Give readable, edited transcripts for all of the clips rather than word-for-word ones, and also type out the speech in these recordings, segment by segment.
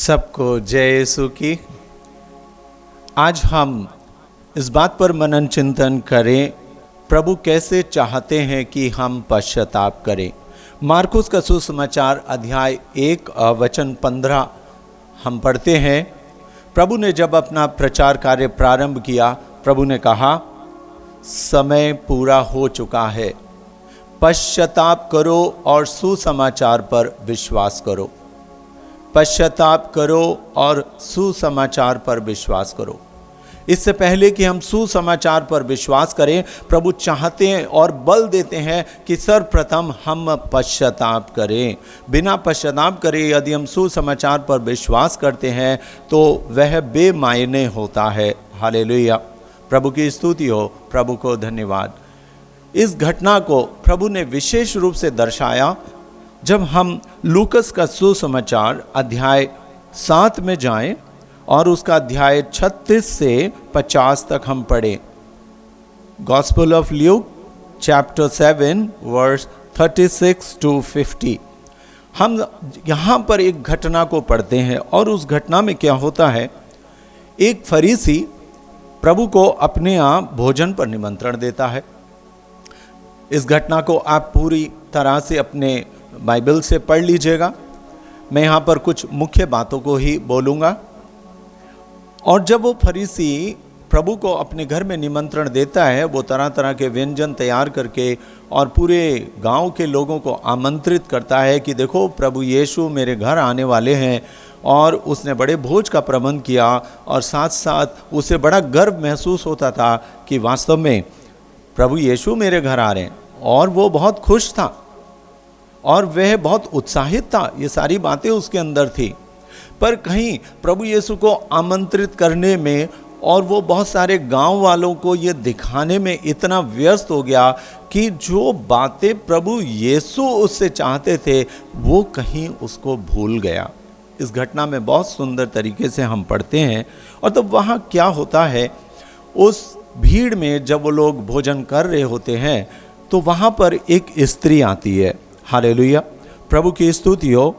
सबको जय यीशु की। आज हम इस बात पर मनन चिंतन करें, प्रभु कैसे चाहते हैं कि हम पश्चाताप करें। मार्कुस का सुसमाचार अध्याय 1 वचन 15 हम पढ़ते हैं। प्रभु ने जब अपना प्रचार कार्य प्रारंभ किया, प्रभु ने कहा, समय पूरा हो चुका है, पश्चाताप करो और सुसमाचार पर विश्वास करो। पश्चाताप करो और सुसमाचार पर विश्वास करो। इससे पहले कि हम सुसमाचार पर विश्वास करें, प्रभु चाहते हैं और बल देते हैं कि सर्वप्रथम हम पश्चाताप करें। बिना पश्चाताप करे यदि हम सुसमाचार पर विश्वास करते हैं तो वह बेमायने होता है। हालेलुया, प्रभु की स्तुति हो, प्रभु को धन्यवाद। इस घटना को प्रभु ने विशेष रूप से दर्शाया जब हम लूकस का सुसमाचार अध्याय 7 में जाएं और उसका अध्याय 36 से 50 तक हम पढ़ें। Gospel of Luke chapter 7 verse 36 to 50। हम यहाँ पर एक घटना को पढ़ते हैं और उस घटना में क्या होता है, एक फरीसी प्रभु को अपने यहाँ भोजन पर निमंत्रण देता है। इस घटना को आप पूरी तरह से अपने बाइबल से पढ़ लीजिएगा। मैं यहाँ पर कुछ मुख्य बातों को ही बोलूँगा। और जब वो फरीसी प्रभु को अपने घर में निमंत्रण देता है, वो तरह तरह के व्यंजन तैयार करके और पूरे गांव के लोगों को आमंत्रित करता है कि देखो प्रभु यीशु मेरे घर आने वाले हैं। और उसने बड़े भोज का प्रबंध किया और साथ साथ उसे बड़ा गर्व महसूस होता था कि वास्तव में प्रभु यीशु मेरे घर आ रहे हैं। और वो बहुत खुश था और वह बहुत उत्साहित था। ये सारी बातें उसके अंदर थी। पर कहीं प्रभु यीशु को आमंत्रित करने में और वो बहुत सारे गांव वालों को ये दिखाने में इतना व्यस्त हो गया कि जो बातें प्रभु यीशु उससे चाहते थे वो कहीं उसको भूल गया। इस घटना में बहुत सुंदर तरीके से हम पढ़ते हैं। और तब वहाँ क्या होता है, उस भीड़ में जब वो लोग भोजन कर रहे होते हैं तो वहाँ पर एक स्त्री आती है। हालेलुया, प्रभु की स्तुति हो।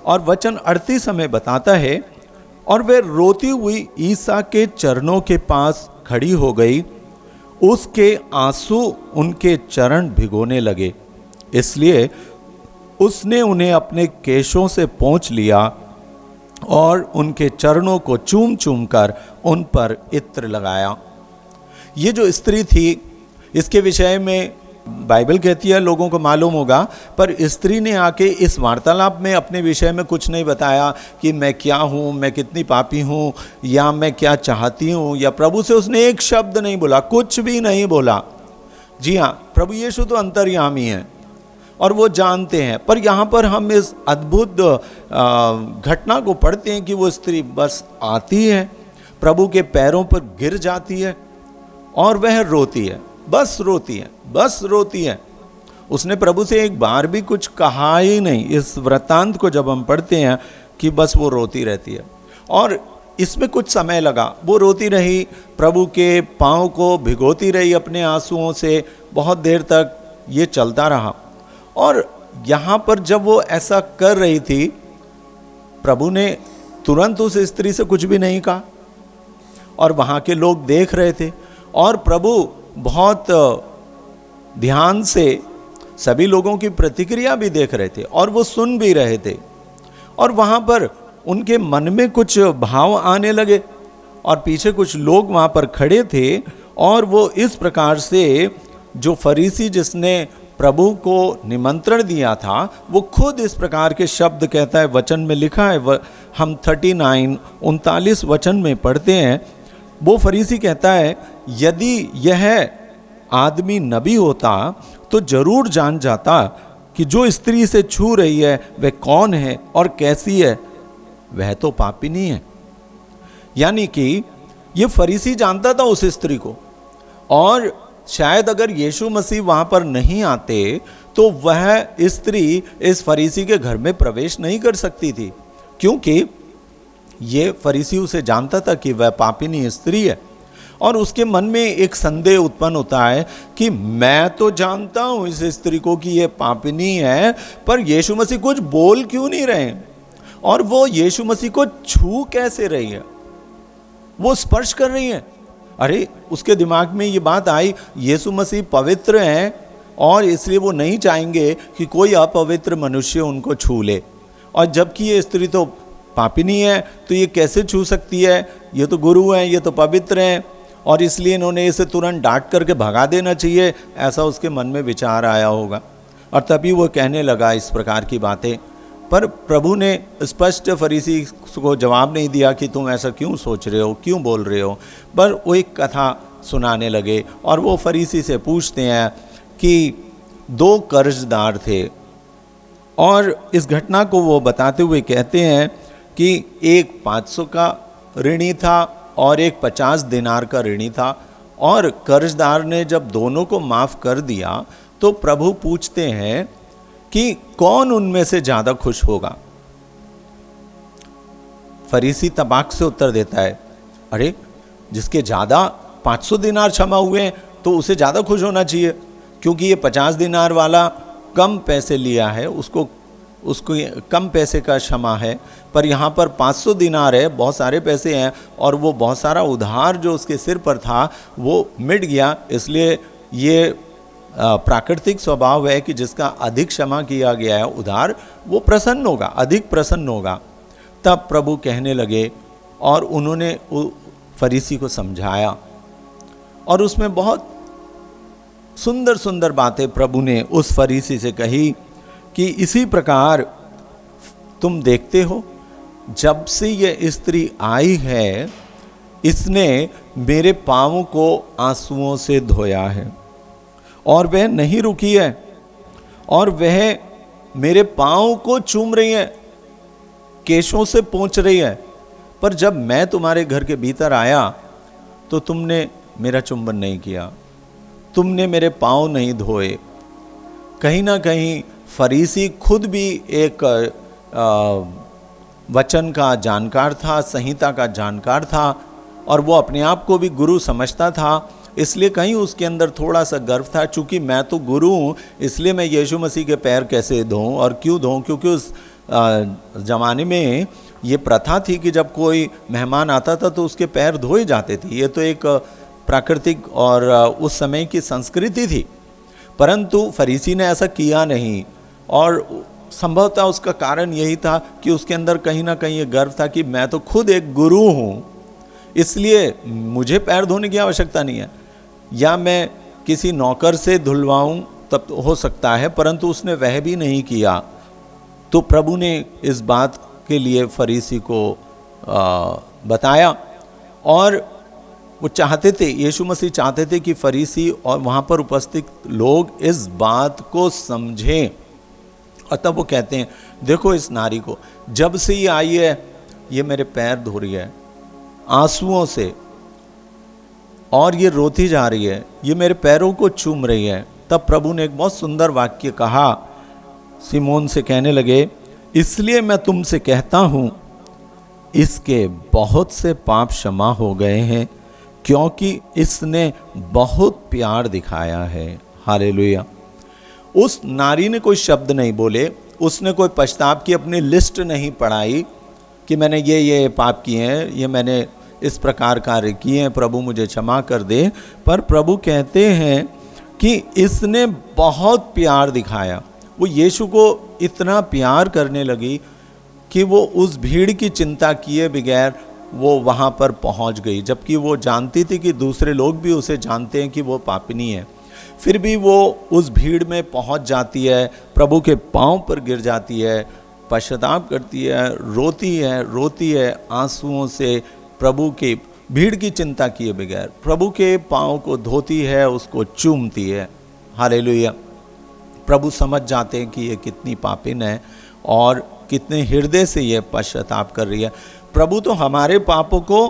और वचन 38 हमें बताता है, और वह रोती हुई ईसा के चरणों के पास खड़ी हो गई, उसके आंसू उनके चरण भिगोने लगे, इसलिए उसने उन्हें अपने केशों से पोंछ लिया और उनके चरणों को चूम चूम कर उन पर इत्र लगाया। ये जो स्त्री थी, इसके विषय में बाइबल कहती है, लोगों को मालूम होगा, पर स्त्री ने आके इस वार्तालाप में अपने विषय में कुछ नहीं बताया कि मैं क्या हूँ, मैं कितनी पापी हूँ, या मैं क्या चाहती हूँ, या प्रभु से उसने एक शब्द नहीं बोला, कुछ भी नहीं बोला। जी हाँ, प्रभु यीशु तो अंतर्यामी है और वो जानते हैं। पर यहाँ पर हम इस अद्भुत घटना को पढ़ते हैं कि वो स्त्री बस आती है, प्रभु के पैरों पर गिर जाती है और वह रोती है, बस रोती है, बस रोती है। उसने प्रभु से एक बार भी कुछ कहा ही नहीं। इस वृत्तांत को जब हम पढ़ते हैं कि बस वो रोती रहती है और इसमें कुछ समय लगा। वो रोती रही, प्रभु के पाँव को भिगोती रही अपने आंसुओं से, बहुत देर तक ये चलता रहा। और यहाँ पर जब वो ऐसा कर रही थी, प्रभु ने तुरंत उस स्त्री से कुछ भी नहीं कहा और वहाँ के लोग देख रहे थे और प्रभु बहुत ध्यान से सभी लोगों की प्रतिक्रिया भी देख रहे थे और वो सुन भी रहे थे। और वहाँ पर उनके मन में कुछ भाव आने लगे और पीछे कुछ लोग वहाँ पर खड़े थे और वो इस प्रकार से, जो फरीसी जिसने प्रभु को निमंत्रण दिया था, वो खुद इस प्रकार के शब्द कहता है। वचन में लिखा है, हम 39-39 वचन में पढ़ते हैं। वो फरीसी कहता है, यदि यह आदमी नबी होता तो जरूर जान जाता कि जो स्त्री से छू रही है वह कौन है और कैसी है, वह तो पापिनी है। यानी कि ये फरीसी जानता था उस स्त्री को, और शायद अगर यीशु मसीह वहां पर नहीं आते तो वह स्त्री इस फरीसी के घर में प्रवेश नहीं कर सकती थी, क्योंकि ये फरीसी उसे जानता था कि वह पापिनी स्त्री है। और उसके मन में एक संदेह उत्पन्न होता है कि मैं तो जानता हूं इस स्त्री को कि ये पापिनी है, पर यीशु मसीह कुछ बोल क्यों नहीं रहे। और वो यीशु मसीह को छू कैसे रही है, वो स्पर्श कर रही है। अरे उसके दिमाग में ये बात आई, यीशु मसीह पवित्र हैं और इसलिए वो नहीं चाहेंगे कि कोई अपवित्र मनुष्य उनको छू ले, और जबकि ये स्त्री तो पापिनी है तो ये कैसे छू सकती है, ये तो गुरु हैं, ये तो पवित्र हैं, और इसलिए इन्होंने इसे तुरंत डांट करके भगा देना चाहिए, ऐसा उसके मन में विचार आया होगा। और तभी वो कहने लगा इस प्रकार की बातें। पर प्रभु ने स्पष्ट फरीसी को जवाब नहीं दिया कि तुम ऐसा क्यों सोच रहे हो, क्यों बोल रहे हो, पर वो एक कथा सुनाने लगे। और वो फरीसी से पूछते हैं कि 2 कर्जदार थे, और इस घटना को वो बताते हुए कहते हैं कि एक 500 का ऋणी था और एक 50 दिनार का ऋणी था, और कर्जदार ने जब दोनों को माफ़ कर दिया तो प्रभु पूछते हैं कि कौन उनमें से ज़्यादा खुश होगा। फरीसी तबाक से उत्तर देता है, अरे जिसके ज़्यादा 500 दिनार क्षमा हुए हैं तो उसे ज़्यादा खुश होना चाहिए, क्योंकि ये 50 दिनार वाला कम पैसे लिया है, उसको कम पैसे का क्षमा है। पर यहाँ पर 500 दिनार है, बहुत सारे पैसे हैं, और वो बहुत सारा उधार जो उसके सिर पर था वो मिट गया। इसलिए ये प्राकृतिक स्वभाव है कि जिसका अधिक क्षमा किया गया है उधार, वो प्रसन्न होगा, अधिक प्रसन्न होगा। तब प्रभु कहने लगे, और उन्होंने फरीसी को समझाया, और उसमें बहुत सुंदर सुंदर बातें प्रभु ने उस फरीसी से कही कि इसी प्रकार तुम देखते हो, जब से ये स्त्री आई है इसने मेरे पाँवों को आंसुओं से धोया है, और वह नहीं रुकी है, और वह मेरे पाँव को चूम रही है, केशों से पोंछ रही है। पर जब मैं तुम्हारे घर के भीतर आया तो तुमने मेरा चुंबन नहीं किया, तुमने मेरे पाँव नहीं धोए। कहीं ना कहीं फरीसी खुद भी एक वचन का जानकार था, संहिता का जानकार था, और वो अपने आप को भी गुरु समझता था। इसलिए कहीं उसके अंदर थोड़ा सा गर्व था, चूँकि मैं तो गुरु हूँ इसलिए मैं यीशु मसीह के पैर कैसे धोऊं और क्यों धोऊं, क्योंकि उस ज़माने में ये प्रथा थी कि जब कोई मेहमान आता था तो उसके पैर धोए जाते थे। ये तो एक प्राकृतिक और उस समय की संस्कृति थी, परंतु फरीसी ने ऐसा किया नहीं, और संभवतः उसका कारण यही था कि उसके अंदर कहीं ना कहीं ये गर्व था कि मैं तो खुद एक गुरु हूँ, इसलिए मुझे पैर धोने की आवश्यकता नहीं है, या मैं किसी नौकर से धुलवाऊं तब तो हो सकता है, परंतु उसने वह भी नहीं किया। तो प्रभु ने इस बात के लिए फरीसी को बताया, और वो चाहते थे, यीशु मसीह चाहते थे कि फरीसी और वहाँ पर उपस्थित लोग इस बात को समझें। और तब वो कहते हैं, देखो इस नारी को, जब से ये आई है ये मेरे पैर धो रही है आंसुओं से, और ये रोती जा रही है, ये मेरे पैरों को चूम रही है। तब प्रभु ने एक बहुत सुंदर वाक्य कहा, सिमोन से कहने लगे, इसलिए मैं तुमसे कहता हूँ इसके बहुत से पाप क्षमा हो गए हैं, क्योंकि इसने बहुत प्यार दिखाया है। हालेलुया। उस नारी ने कोई शब्द नहीं बोले, उसने कोई पश्चाताप की अपनी लिस्ट नहीं पढ़ाई कि मैंने ये पाप किए हैं, ये मैंने इस प्रकार कार्य किए हैं, प्रभु मुझे क्षमा कर दे। पर प्रभु कहते हैं कि इसने बहुत प्यार दिखाया। वो यीशु को इतना प्यार करने लगी कि वो उस भीड़ की चिंता किए बगैर वो वहाँ पर पहुँच गई, जबकि वो जानती थी कि दूसरे लोग भी उसे जानते हैं कि वो पापिनी है। फिर भी वो उस भीड़ में पहुँच जाती है, प्रभु के पाँव पर गिर जाती है, पश्चाताप करती है, रोती है आंसुओं से, प्रभु के भीड़ की चिंता किए बगैर प्रभु के पाँव को धोती है, उसको चूमती है। हालेलुया। प्रभु समझ जाते हैं कि ये कितनी पापिन है और कितने हृदय से ये पश्चाताप कर रही है। प्रभु तो हमारे पापों को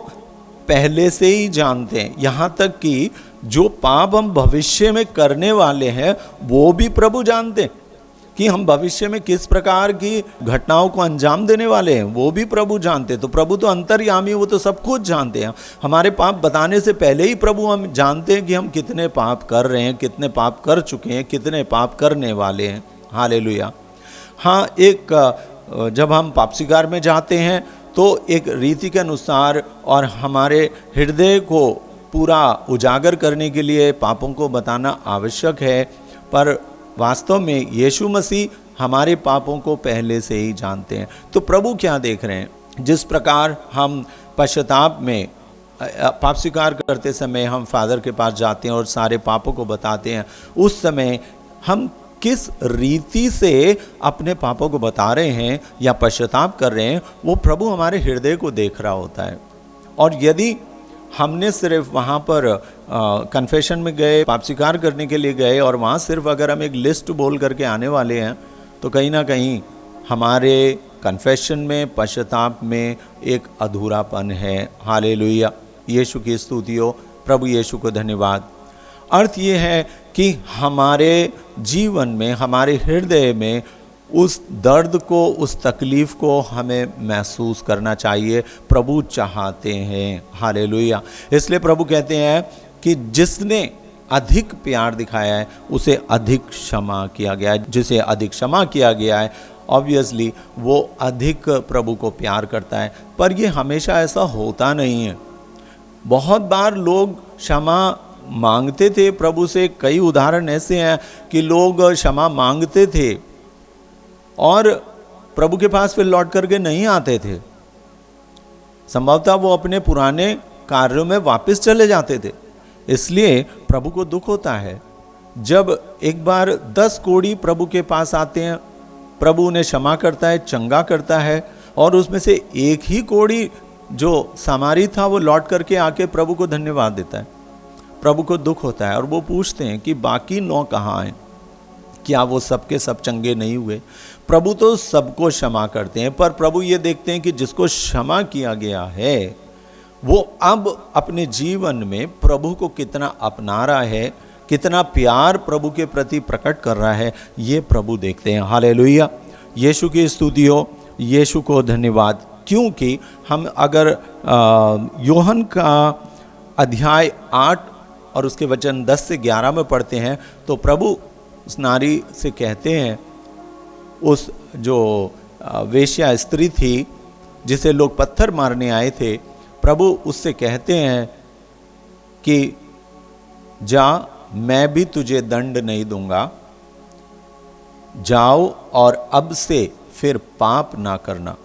पहले से ही जानते हैं, यहाँ तक कि जो पाप हम भविष्य में करने वाले हैं वो भी प्रभु जानते हैं कि हम भविष्य में किस प्रकार की घटनाओं को अंजाम देने वाले हैं, वो भी प्रभु जानते हैं। तो प्रभु तो अंतर्यामी, वो तो सब कुछ जानते हैं। हमारे पाप बताने से पहले ही प्रभु हम जानते हैं कि हम कितने पाप कर रहे हैं, कितने पाप कर चुके हैं, कितने पाप करने वाले हैं। हालेलुया। हाँ, एक जब हम पाप स्वीकार में जाते हैं तो एक रीति के अनुसार और हमारे हृदय को पूरा उजागर करने के लिए पापों को बताना आवश्यक है, पर वास्तव में यीशु मसीह हमारे पापों को पहले से ही जानते हैं। तो प्रभु क्या देख रहे हैं, जिस प्रकार हम पश्चाताप में पाप स्वीकार करते समय हम फादर के पास जाते हैं और सारे पापों को बताते हैं, उस समय हम किस रीति से अपने पापों को बता रहे हैं या पश्चाताप कर रहे हैं, वो प्रभु हमारे हृदय को देख रहा होता है। और यदि हमने सिर्फ वहाँ पर कन्फेशन में गए, पाप स्वीकार करने के लिए गए और वहाँ सिर्फ अगर हम एक लिस्ट बोल करके आने वाले हैं, तो कहीं ना कहीं हमारे कन्फेशन में, पश्चाताप में एक अधूरापन है। हालेलुया, यीशु की स्तुति हो, प्रभु यीशु को धन्यवाद। अर्थ ये है कि हमारे जीवन में, हमारे हृदय में उस दर्द को, उस तकलीफ़ को हमें महसूस करना चाहिए। प्रभु चाहते हैं। हालेलुया। इसलिए प्रभु कहते हैं कि जिसने अधिक प्यार दिखाया है उसे अधिक क्षमा किया गया है। जिसे अधिक क्षमा किया गया है ऑब्वियसली वो अधिक प्रभु को प्यार करता है। पर ये हमेशा ऐसा होता नहीं है। बहुत बार लोग क्षमा मांगते थे प्रभु से। कई उदाहरण ऐसे हैं कि लोग क्षमा मांगते थे और प्रभु के पास फिर लौट करके नहीं आते थे। संभवतः वो अपने पुराने कार्यों में वापस चले जाते थे। इसलिए प्रभु को दुख होता है जब एक बार 10 कोढ़ी प्रभु के पास आते हैं, प्रभु उन्हें क्षमा करता है, चंगा करता है, और उसमें से एक ही कोढ़ी जो सामारी था वो लौट करके आके प्रभु को धन्यवाद देता है। प्रभु को दुख होता है और वो पूछते हैं कि बाकी 9 कहाँ हैं? क्या वो सबके सब चंगे नहीं हुए? प्रभु तो सबको क्षमा करते हैं, पर प्रभु ये देखते हैं कि जिसको क्षमा किया गया है वो अब अपने जीवन में प्रभु को कितना अपना रहा है, कितना प्यार प्रभु के प्रति प्रकट कर रहा है, ये प्रभु देखते हैं। हालेलुया, यीशु की स्तुति हो, यीशु को धन्यवाद। क्योंकि हम अगर यूहन्ना का अध्याय 8 और उसके वचन 10 से 11 में पढ़ते हैं तो प्रभु उस नारी से कहते हैं, उस जो वेश्या स्त्री थी जिसे लोग पत्थर मारने आए थे, प्रभु उससे कहते हैं कि जा, मैं भी तुझे दंड नहीं दूंगा, जाओ और अब से फिर पाप ना करना।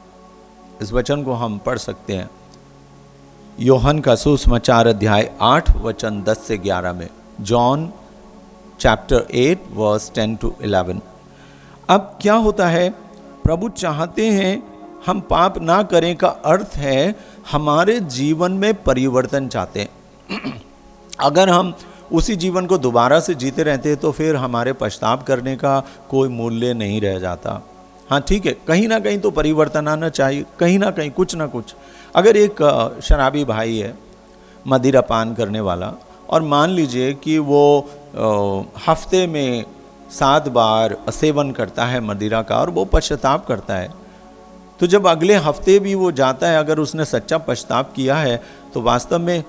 इस वचन को हम पढ़ सकते हैं यूहन्ना का सुसमाचार अध्याय 8 वचन 10 से 11 में, जॉन चैप्टर 8 वर्स 10 to 11। अब क्या होता है, प्रभु चाहते हैं हम पाप ना करें का अर्थ है हमारे जीवन में परिवर्तन चाहते हैं। अगर हम उसी जीवन को दोबारा से जीते रहते हैं तो फिर हमारे पछतावा करने का कोई मूल्य नहीं रह जाता। हाँ ठीक है, कहीं ना कहीं तो परिवर्तन आना चाहिए, कहीं ना कहीं कुछ ना कुछ। अगर एक शराबी भाई है, मदिरा पान करने वाला, और मान लीजिए कि वो हफ्ते में 7 बार सेवन करता है मदिरा का और वो पश्चाताप करता है, तो जब अगले हफ्ते भी वो जाता है, अगर उसने सच्चा पश्चाताप किया है तो वास्तव में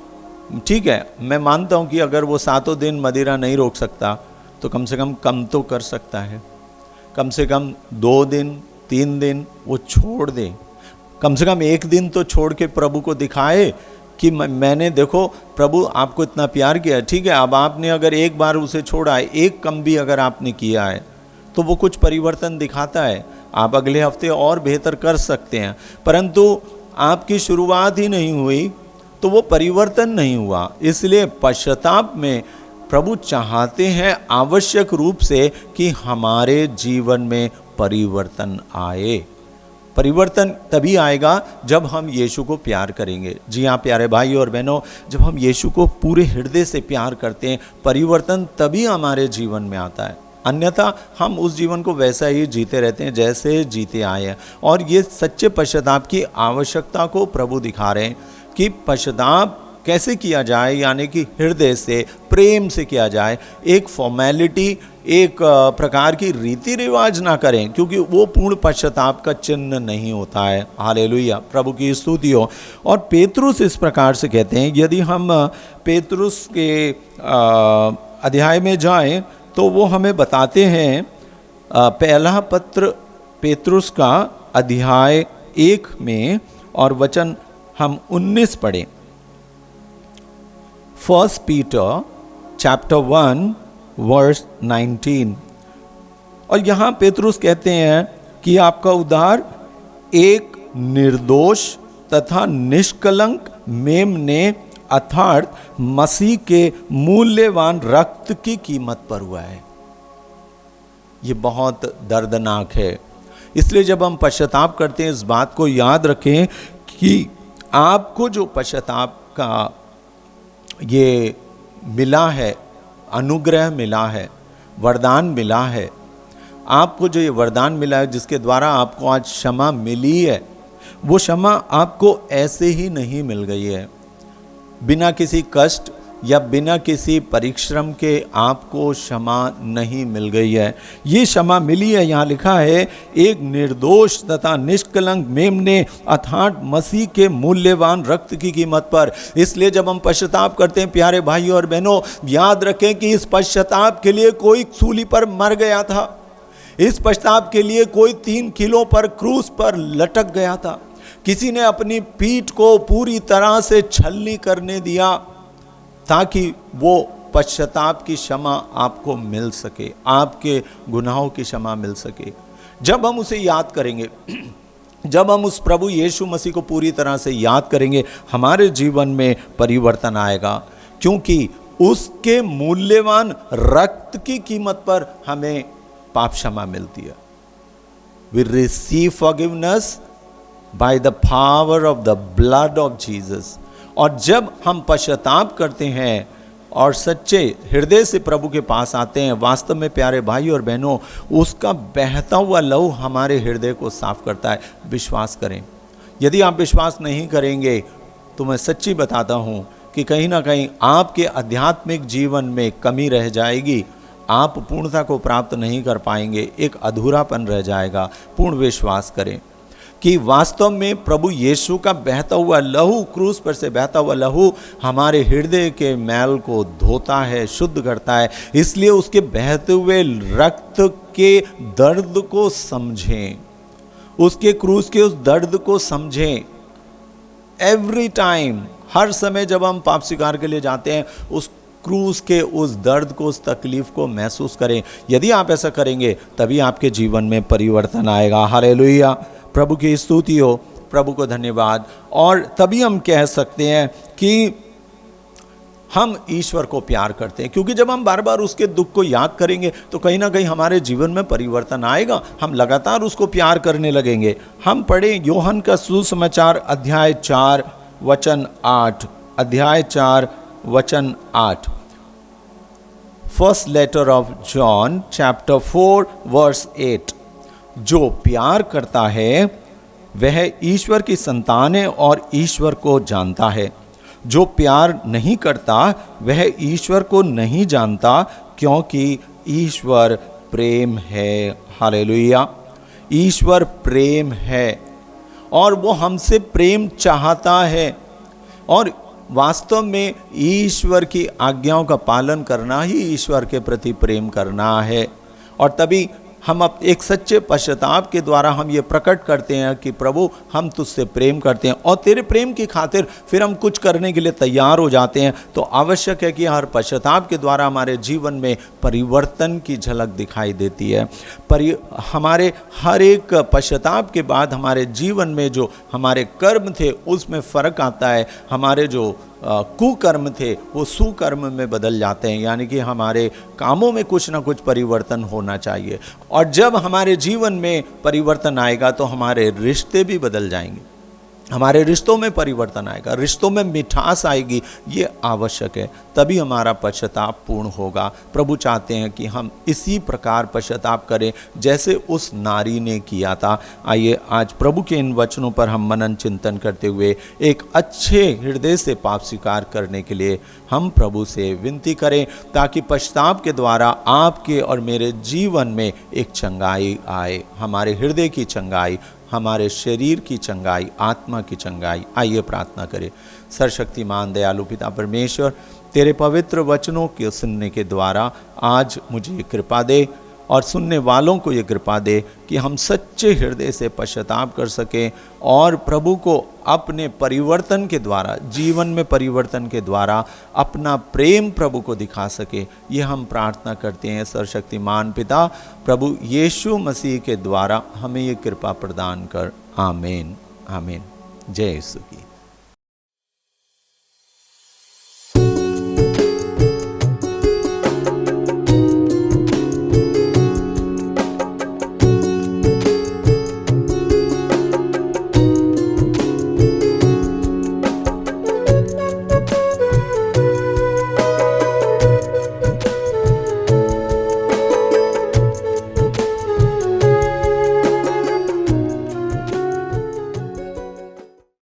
ठीक है, मैं मानता हूँ कि अगर वो 7 दिन मदिरा नहीं रोक सकता तो कम से कम तो कर सकता है। कम से कम 2 दिन 3 दिन वो छोड़ दे, कम से कम 1 दिन तो छोड़ के प्रभु को दिखाए कि मैंने, देखो प्रभु आपको इतना प्यार किया। ठीक है, अब आपने अगर एक बार उसे छोड़ा है, एक कम भी अगर आपने किया है तो वो कुछ परिवर्तन दिखाता है। आप अगले हफ्ते और बेहतर कर सकते हैं, परंतु आपकी शुरुआत ही नहीं हुई तो वो परिवर्तन नहीं हुआ। इसलिए पश्चाताप में प्रभु चाहते हैं आवश्यक रूप से कि हमारे जीवन में परिवर्तन आए। परिवर्तन तभी आएगा जब हम यीशु को प्यार करेंगे। जी हाँ प्यारे भाई और बहनों, जब हम यीशु को पूरे हृदय से प्यार करते हैं, परिवर्तन तभी हमारे जीवन में आता है। अन्यथा हम उस जीवन को वैसा ही जीते रहते हैं जैसे जीते आए हैं। और ये सच्चे पश्चाताप की आवश्यकता को प्रभु दिखा रहे हैं कि पश्चाताप कैसे किया जाए, यानी कि हृदय से, प्रेम से किया जाए। एक फॉर्मेलिटी, एक प्रकार की रीति रिवाज ना करें, क्योंकि वो पूर्ण पश्चाताप का चिन्ह नहीं होता है। हालेलुया, प्रभु की स्तुति हो। और पेतरुस इस प्रकार से कहते हैं, यदि हम पेतरुस के अध्याय में जाएं तो वो हमें बताते हैं, पहला पत्र पेतरुस का अध्याय 1 में और वचन हम 19 पढ़ें। 1 पीटर चैप्टर 1 वर्स 19। और यहां पेतरुस कहते हैं कि आपका उद्धार एक निर्दोष तथा निष्कलंक मेमने अर्थात मसीह के मूल्यवान रक्त की कीमत पर हुआ है। ये बहुत दर्दनाक है। इसलिए जब हम पश्चाताप करते हैं, इस बात को याद रखें कि आपको जो पश्चाताप का ये मिला है, अनुग्रह मिला है, वरदान मिला है, आपको जो ये वरदान मिला है जिसके द्वारा आपको आज क्षमा मिली है, वो क्षमा आपको ऐसे ही नहीं मिल गई है। बिना किसी कष्ट या बिना किसी परिश्रम के आपको क्षमा नहीं मिल गई है। ये क्षमा मिली है, यहाँ लिखा है, एक निर्दोष तथा निष्कलंक मेमने अर्थात मसीह के मूल्यवान रक्त की कीमत पर। इसलिए जब हम पश्चाताप करते हैं प्यारे भाइयों और बहनों, याद रखें कि इस पश्चाताप के लिए कोई सूली पर मर गया था। इस पश्चाताप के लिए कोई 3 किलो पर क्रूस पर लटक गया था। किसी ने अपनी पीठ को पूरी तरह से छलनी करने दिया ताकि वो पश्चाताप की क्षमा आपको मिल सके, आपके गुनाहों की क्षमा मिल सके। जब हम उसे याद करेंगे, जब हम उस प्रभु यीशु मसीह को पूरी तरह से याद करेंगे, हमारे जीवन में परिवर्तन आएगा, क्योंकि उसके मूल्यवान रक्त की कीमत पर हमें पाप क्षमा मिलती है। We receive forgiveness by the power of the blood of Jesus। और जब हम पश्चाताप करते हैं और सच्चे हृदय से प्रभु के पास आते हैं, वास्तव में प्यारे भाई और बहनों, उसका बहता हुआ लहू हमारे हृदय को साफ करता है। विश्वास करें। यदि आप विश्वास नहीं करेंगे तो मैं सच्ची बताता हूँ कि कहीं ना कहीं आपके आध्यात्मिक जीवन में कमी रह जाएगी। आप पूर्णता को प्राप्त नहीं कर पाएंगे, एक अधूरापन रह जाएगा। पूर्ण विश्वास करें कि वास्तव में प्रभु यीशु का बहता हुआ लहू, क्रूस पर से बहता हुआ लहू हमारे हृदय के मैल को धोता है, शुद्ध करता है। इसलिए उसके बहते हुए रक्त के दर्द को समझें, उसके क्रूस के उस दर्द को समझें। एवरी टाइम, हर समय जब हम पाप स्वीकार के लिए जाते हैं, उस क्रूस के उस दर्द को, उस तकलीफ को महसूस करें। यदि आप ऐसा करेंगे तभी आपके जीवन में परिवर्तन आएगा। हालेलुया, प्रभु की स्तुति हो, प्रभु को धन्यवाद। और तभी हम कह सकते हैं कि हम ईश्वर को प्यार करते हैं, क्योंकि जब हम बार बार उसके दुख को याद करेंगे तो कहीं ना कहीं हमारे जीवन में परिवर्तन आएगा। हम लगातार उसको प्यार करने लगेंगे। हम पढ़ें यूहन्ना का सुसमाचार अध्याय 4 वचन 8। अध्याय 4 वचन 8। First letter of John chapter 4 verse 8। जो प्यार करता है वह ईश्वर की संतान है और ईश्वर को जानता है। जो प्यार नहीं करता वह ईश्वर को नहीं जानता, क्योंकि ईश्वर प्रेम है। हालेलुया, ईश्वर प्रेम है और वो हमसे प्रेम चाहता है। और वास्तव में ईश्वर की आज्ञाओं का पालन करना ही ईश्वर के प्रति प्रेम करना है। और तभी हम अब एक सच्चे पश्चाताप के द्वारा हम ये प्रकट करते हैं कि प्रभु, हम तुझसे प्रेम करते हैं और तेरे प्रेम की खातिर फिर हम कुछ करने के लिए तैयार हो जाते हैं। तो आवश्यक है कि हर पश्चाताप के द्वारा हमारे जीवन में परिवर्तन की झलक दिखाई देती है। हमारे हर एक पश्चाताप के बाद हमारे जीवन में जो हमारे कर्म थे उसमें फ़र्क आता है। हमारे जो कुकर्म थे वो सुकर्म में बदल जाते हैं, यानी कि हमारे कामों में कुछ ना कुछ परिवर्तन होना चाहिए। और जब हमारे जीवन में परिवर्तन आएगा तो हमारे रिश्ते भी बदल जाएंगे, हमारे रिश्तों में परिवर्तन आएगा, रिश्तों में मिठास आएगी। ये आवश्यक है, तभी हमारा पश्चाताप पूर्ण होगा। प्रभु चाहते हैं कि हम इसी प्रकार पश्चाताप करें जैसे उस नारी ने किया था। आइए आज प्रभु के इन वचनों पर हम मनन चिंतन करते हुए एक अच्छे हृदय से पाप स्वीकार करने के लिए हम प्रभु से विनती करें, ताकि पश्चाताप के द्वारा आपके और मेरे जीवन में एक चंगाई आए, हमारे हृदय की चंगाई, हमारे शरीर की चंगाई, आत्मा की चंगाई। आइए प्रार्थना करें। सर्वशक्तिमान दयालु पिता परमेश्वर, तेरे पवित्र वचनों के सुनने के द्वारा आज मुझे कृपा दे और सुनने वालों को ये कृपा दे कि हम सच्चे हृदय से पश्चाताप कर सकें और प्रभु को अपने परिवर्तन के द्वारा, जीवन में परिवर्तन के द्वारा अपना प्रेम प्रभु को दिखा सके। ये हम प्रार्थना करते हैं सर्वशक्तिमान पिता प्रभु यीशु मसीह के द्वारा हमें ये कृपा प्रदान कर। आमीन आमीन। जय यीशु की।